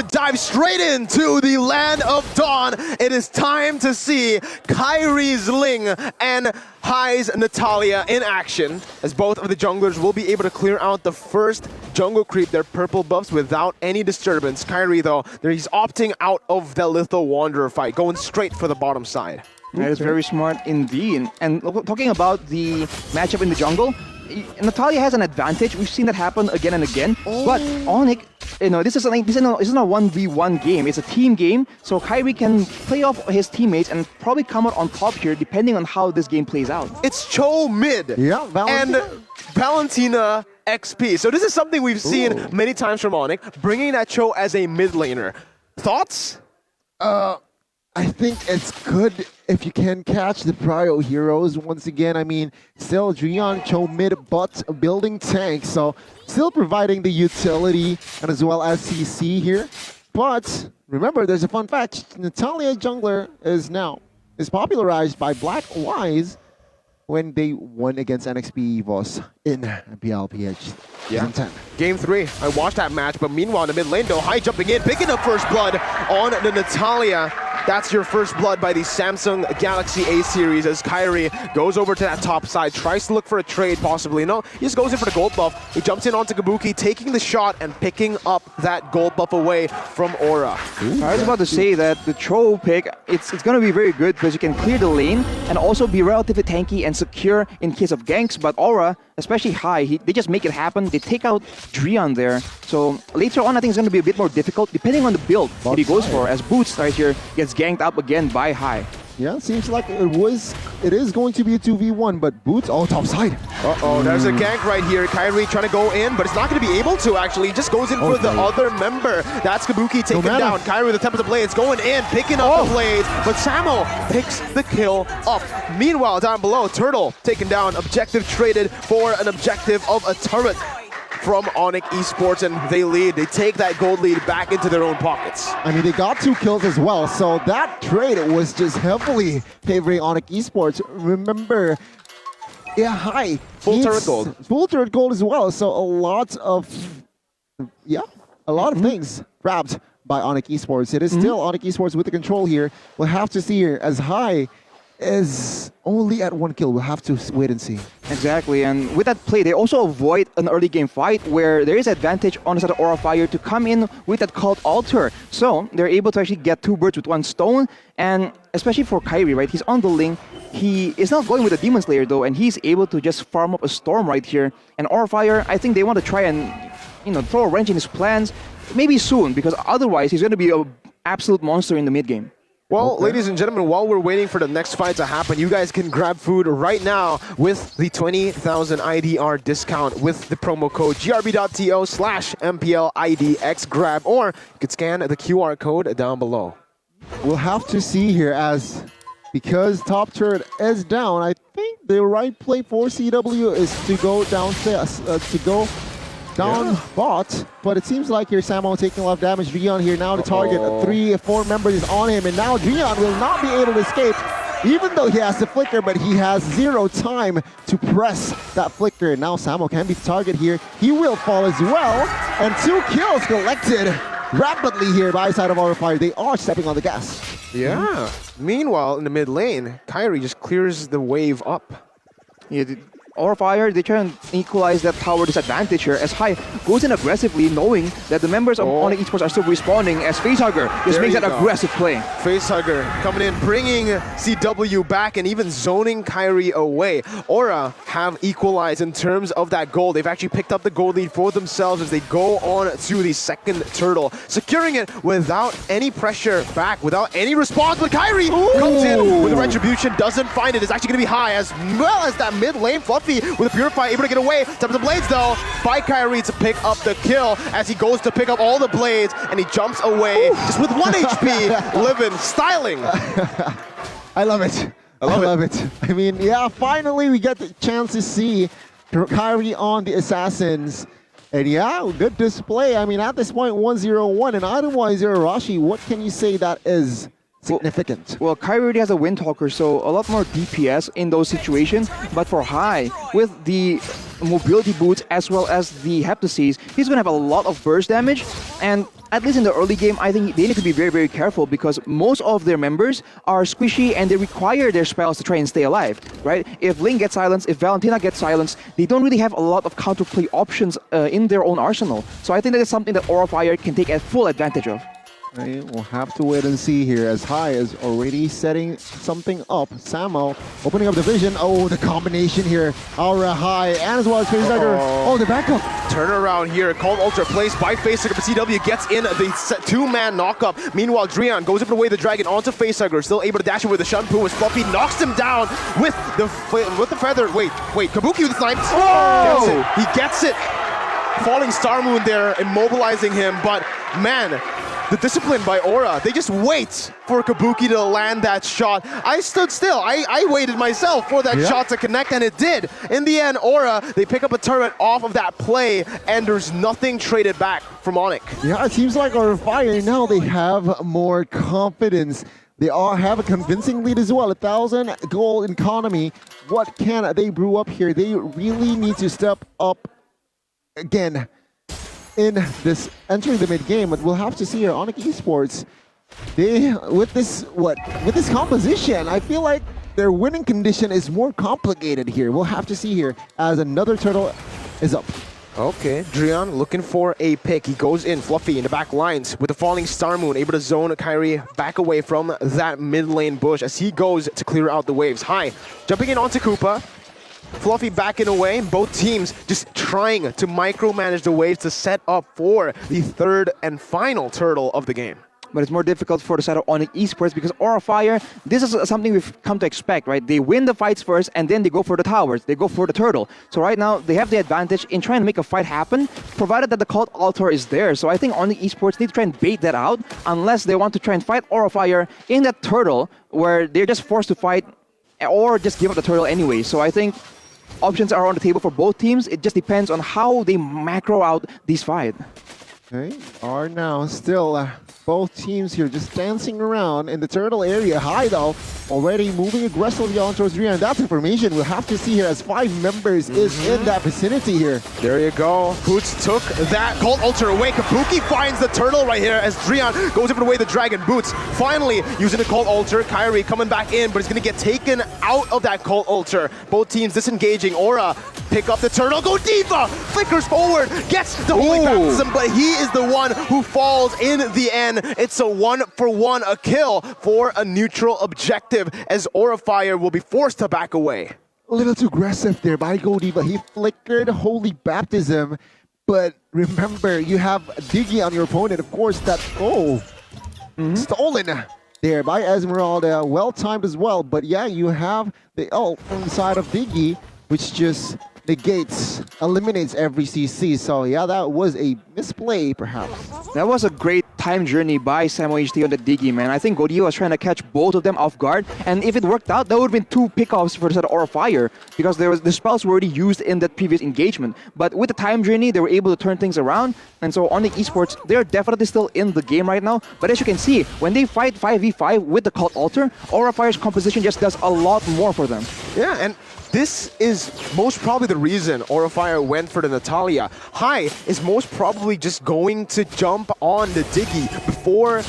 to dive straight into the land of Dawn. It is time to see Kairi's Ling and Hai's Natalia in action, as both of the junglers will be able to clear out the first jungle creep, their purple buffs, without any disturbance. Kairi, though, he's opting out of the Little Wanderer fight, going straight for the bottom side. That is very smart indeed. And talking about the matchup in the jungle, Natalia has an advantage. We've seen that happen again and again. But ONIC, this is not a 1v1 game. It's a team game. So Kairi can play off his teammates and probably come out on top here, depending on how this game plays out. It's Cho mid. Yeah, Valentina. And Valentina XP. So this is something we've seen many times from ONIC, bringing that Cho as a mid laner. Thoughts? I think it's good if you can catch the prio heroes once again. I mean, still Drian, Cho mid, but building tank, so still providing the utility and as well as CC here. But remember, there's a fun fact. Natalia jungler is popularized by Black Wise when they won against NXP EVOS in MPLBB Season 10. Game 3, I watched that match, but meanwhile in the mid lane though, Hai jumping in, picking up first blood on the Natalia. That's your first blood by the Samsung Galaxy A series as Kairi goes over to that top side, tries to look for a trade possibly. No, he just goes in for the gold buff. He jumps in onto Kabuki, taking the shot and picking up that gold buff away from Aura. I was about to say that the Cho pick, it's going to be very good because you can clear the lane and also be relatively tanky and secure in case of ganks. But Aura, especially Hai, they just make it happen. They take out Drian there. So later on, I think it's going to be a bit more difficult depending on the build that he goes for, as Boots right here gets ganked up again by Hai. Yeah, seems like it is going to be a 2v1, but Boots all top side. There's a gank right here. Kairi trying to go in, but it's not going to be able to actually. He just goes in for the other member. That's Kabuki taken down. Kairi with the Temple of Blades going in, picking up the blades, but Samo picks the kill up. Meanwhile, down below, Turtle taken down, objective traded for an objective of a turret from ONIC Esports, and they lead. They take that gold lead back into their own pockets. I mean, they got 2 kills as well, so that trade was just heavily favoring ONIC Esports. Remember, Hai. Full turret gold. Full turret gold as well, so a lot of things grabbed by ONIC Esports. It is still ONIC Esports with the control here. We'll have to see here as Hai is only at 1 kill. We'll have to wait and see. Exactly, and with that play, they also avoid an early game fight where there is advantage on the side of Aura Fire to come in with that cult altar. So they're able to actually get 2 birds with 1 stone, and especially for Kairi, right? He's on the Ling. He is not going with a Demon Slayer though, and he's able to just farm up a Storm right here. And Aura Fire, I think they want to try and throw a wrench in his plans, maybe soon, because otherwise he's going to be an absolute monster in the mid game. Well, ladies and gentlemen, while we're waiting for the next fight to happen, you guys can grab food right now with the 20,000 IDR discount with the promo code grb.to/MPLIDXgrab, or you could scan the QR code down below. We'll have to see here because top turret is down. I think the right play for CW is to go downstairs, down bot, but it seems like here Samo taking a lot of damage. Drian here now to target 3-4 members on him, and now Drian will not be able to escape, even though he has the flicker, but he has 0 time to press that flicker. Now Samo can be the target here. He will fall as well, and 2 kills collected rapidly here by side of Aura Fire. They are stepping on the gas. Yeah. Meanwhile, in the mid lane, Kairi just clears the wave up. Yeah, Aura Fire, they try and equalize that tower disadvantage here as Hai goes in aggressively, knowing that the members of ONIC Esports are still responding, as Facehugger just makes that aggressive play. Facehugger coming in, bringing CW back and even zoning Kairi away. Aura have equalized in terms of that gold. They've actually picked up the gold lead for themselves as they go on to the second turtle, securing it without any pressure back, without any response. But Kairi comes in with a retribution, doesn't find it. It's actually going to be Hai, as well as that mid lane. Fluffy with a Purify, able to get away. Time the blades though by Kairi to pick up the kill as he goes to pick up all the blades, and he jumps away just with 1 HP, living, styling. I love it. I love it. I mean, yeah, finally we get the chance to see Kairi on the Assassins. And yeah, good display. I mean, at this point, 1-0-1, and otherwise, Rashi, what can you say that is significant. Well, Kairi already has a Windtalker, so a lot more DPS in those situations. But for High, with the mobility boots as well as the Heptases, he's going to have a lot of burst damage. And at least in the early game, I think they need to be very, very careful because most of their members are squishy and they require their spells to try and stay alive, right? If Ling gets silenced, if Valentina gets silenced, they don't really have a lot of counterplay options in their own arsenal. So I think that is something that Aura Fire can take a full advantage of. Right, we'll have to wait and see here as High is already setting something up. Samo opening up the vision. Oh, the combination here. Aura High and as well as Facehugger. Oh, the backup. Turn around here. Cold Ultra placed by Facehugger, but CW gets in the two-man knockup. Meanwhile, Drian goes up and away the dragon onto Facehugger, still able to dash in with the Shunpu as Fluffy knocks him down with the feather. Wait, Kabuki with the snipe. Oh! He gets it. Falling Star Moon there, immobilizing him, but man, the discipline by Aura, they just wait for Kabuki to land that shot. I stood still. I waited myself for that shot to connect, and it did. In the end, Aura, they pick up a turret off of that play, and there's nothing traded back from ONIC. Yeah, it seems like Aura Fire now they have more confidence. They all have a convincing lead as well. 1,000 gold economy. What can they brew up here? They really need to step up again in this entering the mid game, but we'll have to see here. ONIC Esports, they with this composition, I feel like their winning condition is more complicated here. We'll have to see here as another turtle is up. Okay, Drian looking for a pick. He goes in, Fluffy in the back lines with the falling Star Moon, able to zone Kairi back away from that mid lane bush as he goes to clear out the waves. High, jumping in onto Koopa. Fluffy backing away, both teams just trying to micromanage the waves to set up for the third and final turtle of the game. But it's more difficult for the side of ONIC Esports because Aura Fire, this is something we've come to expect, right? They win the fights first and then they go for the towers, they go for the turtle. So right now, they have the advantage in trying to make a fight happen, provided that the Cult Altar is there. So I think ONIC Esports need to try and bait that out unless they want to try and fight Aura Fire in that turtle where they're just forced to fight or just give up the turtle anyway. So I think options are on the table for both teams. It just depends on how they macro out this fight. Okay, are now still both teams here just dancing around in the turtle area. High though, already moving aggressively on towards Rian. That's information we'll have to see here as 5 members is in that vicinity here. There you go. Boots took that Cold Ultra away. Kabuki finds the turtle right here as Drian goes up and away the dragon. Boots finally using the Cold Ultra. Kairi coming back in, but he's going to get taken out of that Cold Ultra. Both teams disengaging. Aura pick up the turtle. Go Diva! Flickers forward, gets the holy baptism, but he is the one who falls in the end. It's a 1-for-1, a kill for a neutral objective as Aura Fire will be forced to back away. A little too aggressive there by Godiva. He flickered Holy Baptism, but remember, you have Diggy on your opponent. Of course, that stolen there by Esmeralda. Well timed as well, but yeah, you have the ult on the side of Diggy, which just eliminates every CC. So yeah, that was a misplay perhaps. That was a great time journey by Samo HT on the Diggy, man. I think Godiva was trying to catch both of them off guard, and if it worked out, that would have been 2 pickoffs for the side of Aura Fire because the spells were already used in that previous engagement. But with the time journey, they were able to turn things around, and so ONIC Esports, they're definitely still in the game right now. But as you can see, when they fight 5v5 with the Cult Altar, Aura Fire's composition just does a lot more for them. Yeah, and this is most probably the reason Aura Fire went for the Natalia. High is most probably just going to jump on the Diggy before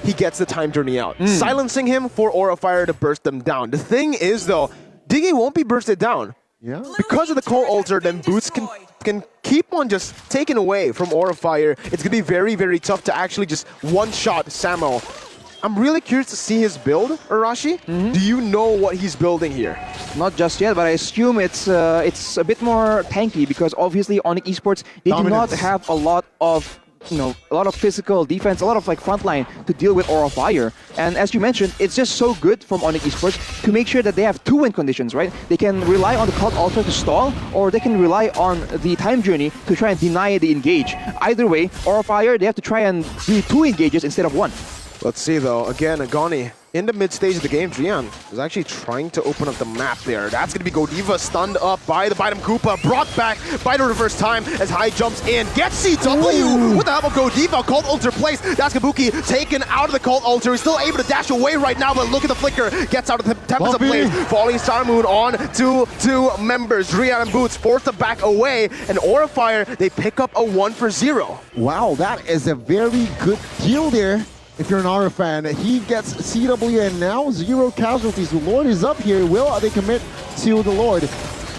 he gets the time journey out. Silencing him for Aura Fire to burst them down. The thing is though, Diggy won't be bursted down. Yeah. Because of the Cold Altar, then Boots can keep on just taking away from Aura Fire. It's going to be very, very tough to actually just one-shot Samo. I'm really curious to see his build, Arashi. Do you know what he's building here? Not just yet, but I assume it's a bit more tanky because obviously ONIC Esports, they do not have a lot of physical defense, a lot of like frontline to deal with Aura Fire. And as you mentioned, it's just so good from ONIC Esports to make sure that they have 2 win conditions, right? They can rely on the Cult Altar to stall, or they can rely on the time journey to try and deny the engage. Either way, Aura Fire, they have to try and do 2 engages instead of 1. Let's see though, again, Agani in the mid stage of the game. Drian is actually trying to open up the map there. That's going to be Godiva stunned up by the Bidem Koopa, brought back by the reverse time as High jumps in, gets CW with the help of Godiva. Cult Altar placed. That's Kabuki taken out of the Cult Altar. He's still able to dash away right now, but look at the flicker. Gets out of the Tempest of Blaze. Falling Star Moon on to two members. Drian and Boots forced to back away, and Aura Fire, they pick up a 1-for-0. Wow, that is a very good deal there. If you're an Aura fan, he gets CW and now 0 casualties. The Lord is up here. Will they commit to the Lord?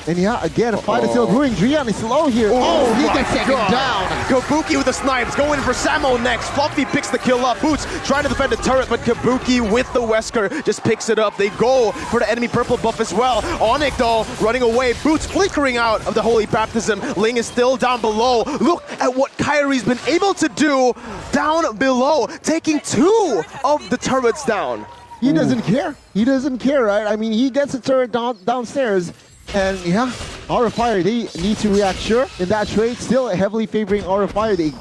And yeah, again, a fight is still brewing. Drian is low here. Oh, he gets taken down. Kabuki with the snipes, going for Samo next. Fluffy picks the kill up. Boots trying to defend the turret, but Kabuki with the Wesker just picks it up. They go for the enemy purple buff as well. ONIC though, running away. Boots flickering out of the Holy Baptism. Ling is still down below. Look at what Kairi's been able to do down below, taking 2 of the turrets down. He doesn't care. He doesn't care, right? I mean, he gets the turret downstairs. And yeah, Aura Fire, they need to react sure in that trade. Still heavily favoring Aura Fire. They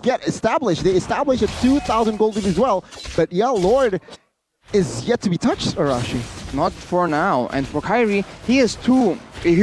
get established. They establish a 2,000 gold lead as well. But yeah, Lord is yet to be touched, Arashi. Not for now. And for Kairi, he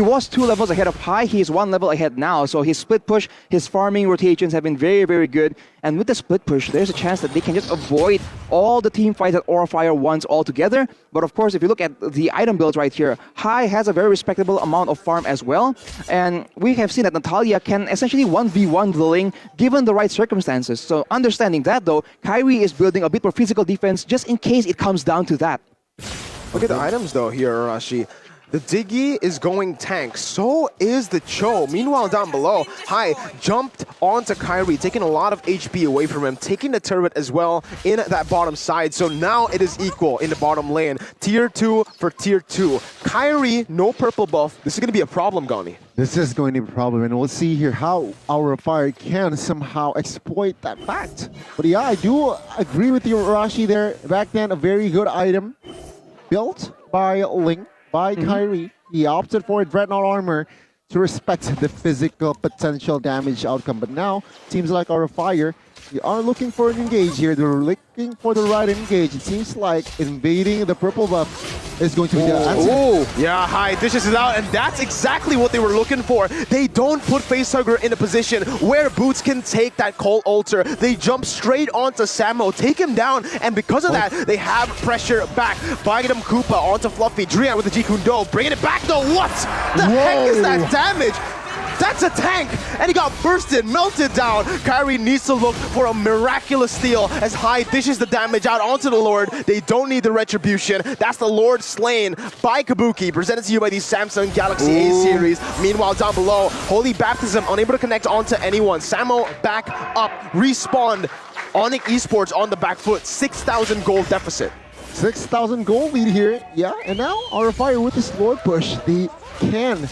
was 2 levels ahead of High. He is 1 level ahead now. So his split push, his farming rotations have been very, very good. And with the split push, there's a chance that they can just avoid all the team fights that Aura Fire wants altogether. But of course, if you look at the item builds right here, High has a very respectable amount of farm as well. And we have seen that Natalia can essentially 1v1 the Ling given the right circumstances. So understanding that though, Kairi is building a bit more physical defense just in case it comes down to that. Look at the items though here, Arashi. The Diggy is going tank, so is the Cho. Meanwhile, down below, High jumped onto Kairi, taking a lot of HP away from him, taking the turret as well in that bottom side. So now it is equal in the bottom lane. Tier 2 for Tier 2. Kairi, no purple buff. This is going to be a problem, Gani. This is going to be a problem, and we'll see here how Aura Fire can somehow exploit that fact. But yeah, I do agree with you, Rashi, there. Back then, a very good item built by Ling, by Kairi. He opted for a Dreadnought armor to respect the physical potential damage outcome. But now, teams like Aura Fire, they are looking for an engage here. They're looking for the right engage. It seems like invading the purple buff is going to be the answer. Oh, yeah, High dishes it out, and that's exactly what they were looking for. They don't put Facehugger in a position where Boots can take that Cult Altar. They jump straight onto Samo, take him down, and because of that, they have pressure back. Bidem Koopa onto Fluffy. Drian with the Jikundo, bringing it back though. What the heck is that damage? That's a tank, and he got bursted, melted down. Kairi needs to look for a miraculous steal as High dishes the damage out onto the Lord. They don't need the retribution. That's the Lord slain by Kabuki, presented to you by the Samsung Galaxy A series. Meanwhile, down below, Holy Baptism unable to connect onto anyone. Samo back up, respawned. ONIC Esports on the back foot, 6,000 gold deficit. 6,000 gold lead here, yeah, and now Aura Fire with this Lord push, they can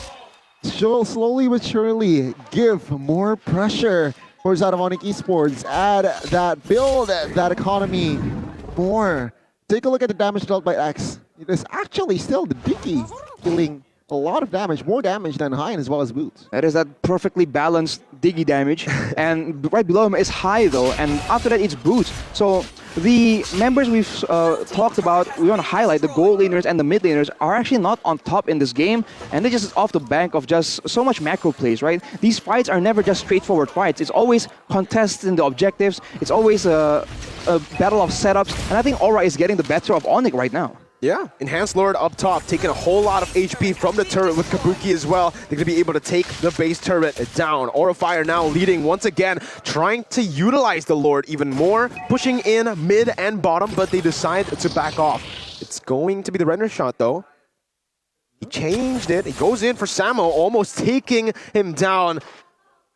slowly but surely give more pressure for side of ONIC Esports. Add that build, that economy more. Take a look at the damage dealt by X. It is actually still the Diggy dealing a lot of damage, more damage than High as well as Boots. That is that perfectly balanced Diggy damage. And right below him is High though, and after that it's Boots. So the members we've talked about, we want to highlight the gold laners and the mid laners are actually not on top in this game, and they're just off the bank of just so much macro plays, right? These fights are never just straightforward fights. It's always contests in the objectives. It's always a battle of setups, and I think Aura is getting the better of ONIC right now. Yeah, Enhanced Lord up top, taking a whole lot of HP from the turret with Kabuki as well. They're going to be able to take the base turret down. Aura Fire now leading once again, trying to utilize the Lord even more, pushing in mid and bottom, but they decide to back off. It's going to be the render shot though. He changed it. He goes in for Samo, almost taking him down.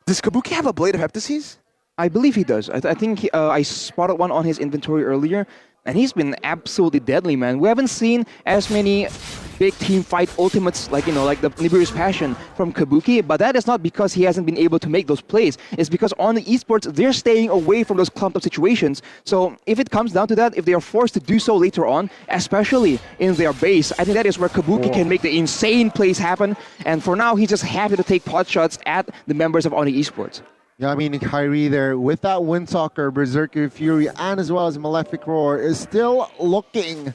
Does Kabuki have a Blade of Heptases? I believe he does. I think I spotted one on his inventory earlier. And he's been absolutely deadly, man. We haven't seen as many big team fight ultimates like, like the Nibiru's Passion from Kabuki, but that is not because he hasn't been able to make those plays. It's because on the esports, they're staying away from those clumped up situations. So if it comes down to that, if they are forced to do so later on, especially in their base, I think that is where Kabuki can make the insane plays happen. And for now, he's just happy to take pot shots at the members of ONIC Esports. Yeah, I mean, Kairi there with that Windtalker, Berserker Fury, and as well as Malefic Roar is still looking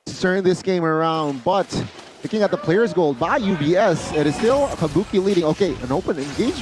to turn this game around. But looking at the player's goal by UBS, it is still Kabuki leading. Okay, an open engage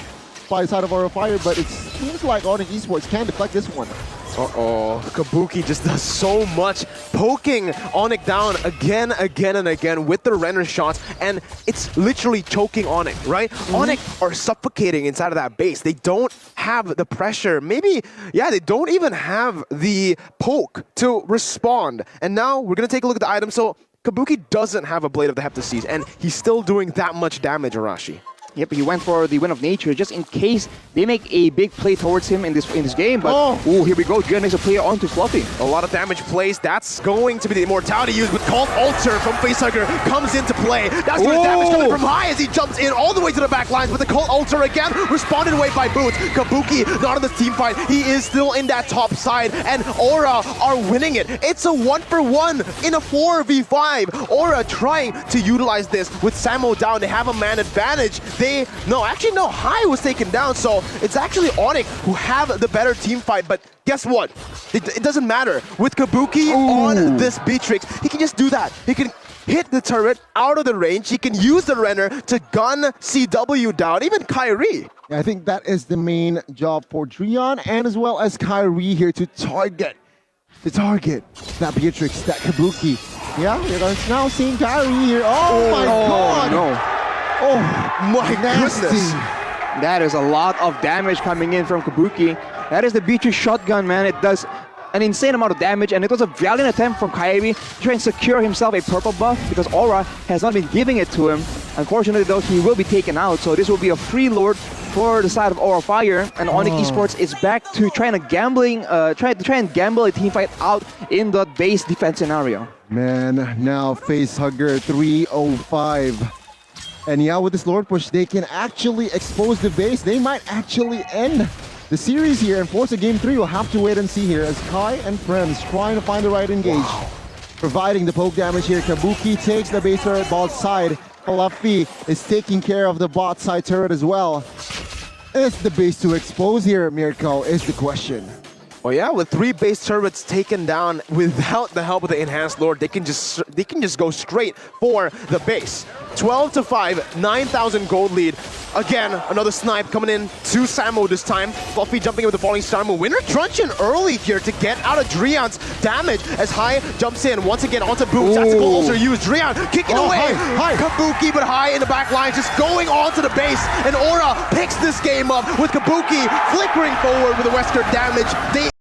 by the side of Aura Fire, but it seems like ONIC Esports can deflect this one. Uh-oh, Kabuki just does so much, poking ONIC down again and again with the Renner shots, and it's literally choking ONIC, right? ONIC are suffocating inside of that base. They don't have the pressure. Maybe, yeah, they don't even have the poke to respond. And now we're going to take a look at the item. So Kabuki doesn't have a Blade of the Heptaseas, and he's still doing that much damage, Arashi. Yep, he went for the Wind of Nature just in case they make a big play towards him in this game. But oh, here we go. Gian makes a play onto Fluffy. A lot of damage plays. That's going to be the immortality used with Cult Altar from Facehugger comes into play. That's where the damage coming from high as he jumps in all the way to the back lines. But the Cult Altar again responded away by Boots. Kabuki not in this team fight. He is still in that top side, and Aura are winning it. It's a 1-for-1 in a 4v5. Aura trying to utilize this with Samo down. They have a man advantage. High was taken down, so it's actually ONIC who have the better team fight, but guess what? It doesn't matter. With Kabuki on this Beatrix, he can just do that. He can hit the turret out of the range, he can use the Renner to gun CW down, even Kairi. Yeah, I think that is the main job for Drion and as well as Kairi here to target that Beatrix, that Kabuki. Yeah, we're now seeing Kairi here. Oh my god! No. Oh my goodness. That is a lot of damage coming in from Kabuki. That is the Beatrix shotgun, man. It does an insane amount of damage, and it was a valiant attempt from Kairi to try and secure himself a purple buff because Aura has not been giving it to him. Unfortunately, though, he will be taken out, so this will be a free lord for the side of Aura Fire, and ONIC Esports is back to try and gamble a team fight out in the base defense scenario. Man, now Facehugger 305. And yeah, with this Lord push, they can actually expose the base. They might actually end the series here and force a game 3. We'll have to wait and see here as Kai and friends trying to find the right engage. Providing the poke damage here. Kabuki takes the base turret bot side. Fluffy is taking care of the bot side turret as well. Is the base to expose here, Mirko, is the question. Well, yeah, with 3 base turrets taken down without the help of the Enhanced Lord, they can just go straight for the base. 12-5, 9,000 gold lead. Again, another snipe coming in to Samo this time. Fluffy jumping in with the falling star move. Winner truncheon early here to get out of Drion's damage as High jumps in once again onto Boots. Tactical also used. Drion kicking away. High. Kabuki, but High in the back line just going onto the base. And Aura picks this game up with Kabuki flickering forward with the Wesker damage. They